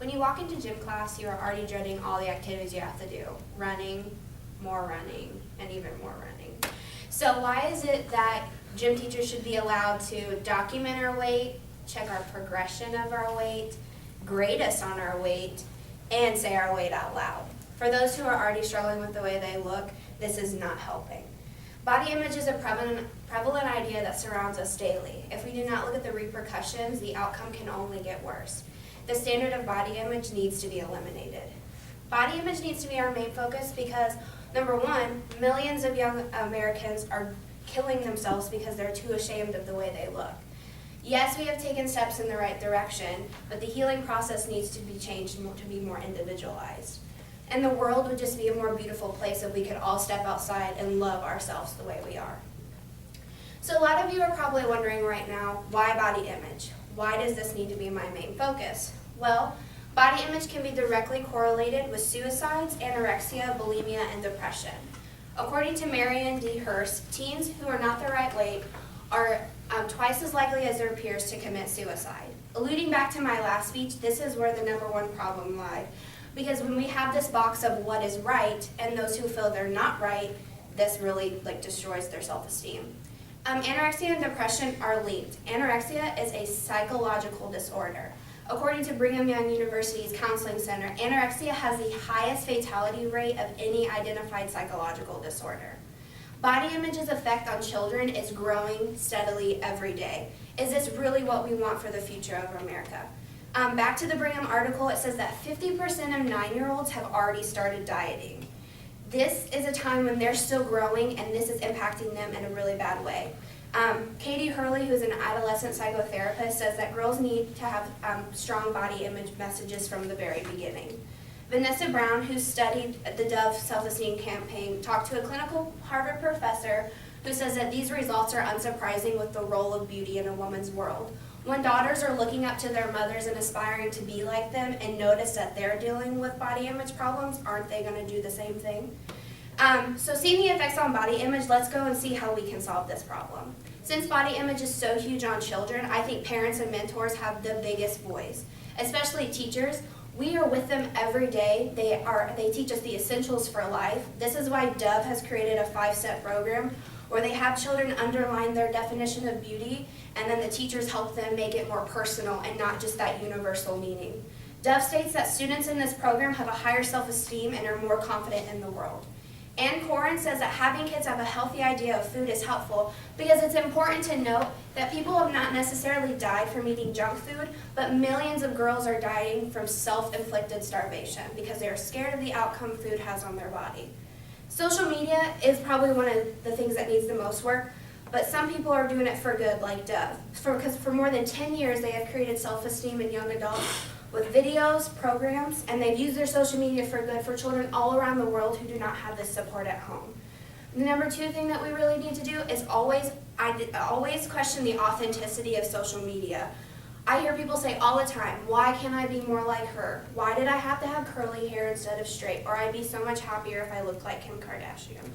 When you walk into gym class, you are already dreading all the activities you have to do. Running, and even more running. So why is it that gym teachers should be allowed to document our weight, check our progression of our weight, grade us on our weight, and say our weight out loud? For those who are already struggling with the way they look, this is not helping. Body image is a prevalent idea that surrounds us daily. If we do not look at the repercussions, the outcome can only get worse. The standard of body image needs to be eliminated. Body image needs to be our main focus because, number one, millions of young Americans are killing themselves because they're too ashamed of the way they look. Yes, we have taken steps in the right direction, but the healing process needs to be changed to be more individualized. And the world would just be a more beautiful place if we could all step outside and love ourselves the way we are. So a lot of you are probably wondering right now, why body image? Why does this need to be my main focus? Well, body image can be directly correlated with suicides, anorexia, bulimia, and depression. According to Marion D. Hurst, teens who are not the right weight are twice as likely as their peers to commit suicide. Alluding back to my last speech, this is where the number one problem lies. Because when we have this box of what is right and those who feel they're not right, this really destroys their self-esteem. Anorexia and depression are linked. Anorexia is a psychological disorder. According to Brigham Young University's Counseling Center, anorexia has the highest fatality rate of any identified psychological disorder. Body image's effect on children is growing steadily every day. Is this really what we want for the future of America? Back to the Brigham article, it says that 50% of 9-year-olds have already started dieting. This is a time when they're still growing, and this is impacting them in a really bad way. Katie Hurley, who's an adolescent psychotherapist, says that girls need to have strong body image messages from the very beginning. Vanessa Brown, who studied the Dove self-esteem campaign, talked to a clinical Harvard professor who says that these results are unsurprising with the role of beauty in a woman's world. When daughters are looking up to their mothers and aspiring to be like them and notice that they're dealing with body image problems, aren't they going to do the same thing? So seeing the effects on body image, let's go and see how we can solve this problem. Since body image is so huge on children, I think parents and mentors have the biggest voice, especially teachers. We are with them every day. They teach us the essentials for life. This is why Dove has created a 5-step program where they have children underline their definition of beauty, and then the teachers help them make it more personal and not just that universal meaning. Dove states that students in this program have a higher self-esteem and are more confident in the world. Ann Coren says that having kids have a healthy idea of food is helpful because it's important to note that people have not necessarily died from eating junk food, but millions of girls are dying from self-inflicted starvation because they are scared of the outcome food has on their body. Social media is probably one of the things that needs the most work, but some people are doing it for good, like Dove. Because for more than 10 years, they have created self-esteem in young adults with videos, programs, and they've used their social media for good for children all around the world who do not have this support at home. The number 2 thing that we really need to do is always question the authenticity of social media. I hear people say all the time, why can't I be more like her? Why did I have to have curly hair instead of straight? Or I'd be so much happier if I looked like Kim Kardashian.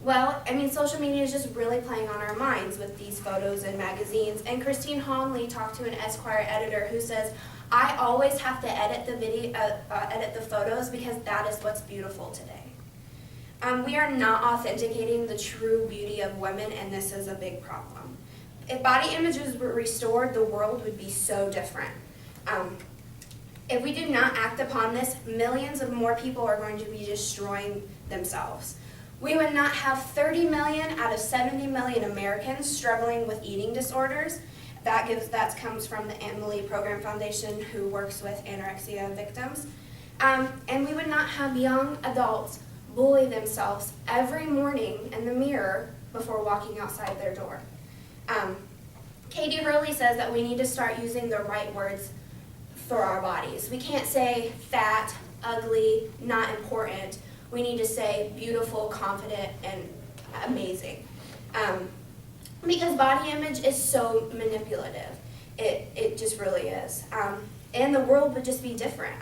Well, social media is just really playing on our minds with these photos and magazines. And Christine Honley talked to an Esquire editor who says, I always have to edit the photos because that is what's beautiful today. We are not authenticating the true beauty of women, and this is a big problem. If body images were restored, the world would be so different. If we do not act upon this, millions of more people are going to be destroying themselves. We would not have 30 million out of 70 million Americans struggling with eating disorders. That comes from the Emily Program Foundation, who works with anorexia victims. And we would not have young adults bully themselves every morning in the mirror before walking outside their door. Katie Hurley says that we need to start using the right words for our bodies. We can't say fat, ugly, not important. We need to say beautiful, confident, and amazing. Because body image is so manipulative. It just really is. And the world would just be different.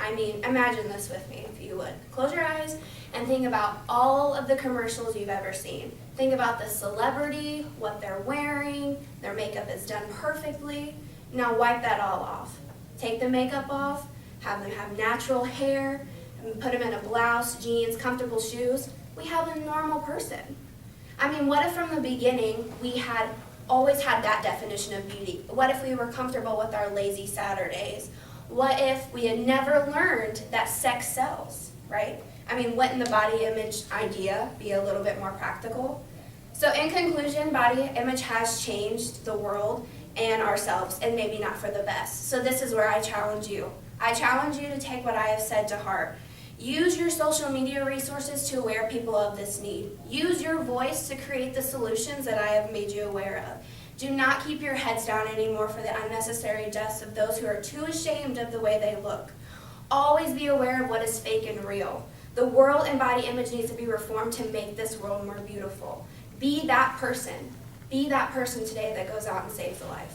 Imagine this with me, if you would. Close your eyes and think about all of the commercials you've ever seen. Think about the celebrity, what they're wearing, their makeup is done perfectly. Now wipe that all off. Take the makeup off. have them have natural hair, and put them in a blouse, jeans, comfortable shoes. We have a normal person. I mean, what if from the beginning we had always had that definition of beauty? What if we were comfortable with our lazy Saturdays? What if we had never learned that sex sells, right? I mean, wouldn't the body image idea be a little bit more practical? So in conclusion, body image has changed the world and ourselves, and maybe not for the best. So this is where I challenge you. I challenge you to take what I have said to heart. Use your social media resources to aware people of this need. Use your voice to create the solutions that I have made you aware of. Do not keep your heads down anymore for the unnecessary deaths of those who are too ashamed of the way they look. Always be aware of what is fake and real. The world and body image needs to be reformed to make this world more beautiful. Be that person. Be that person today that goes out and saves a life.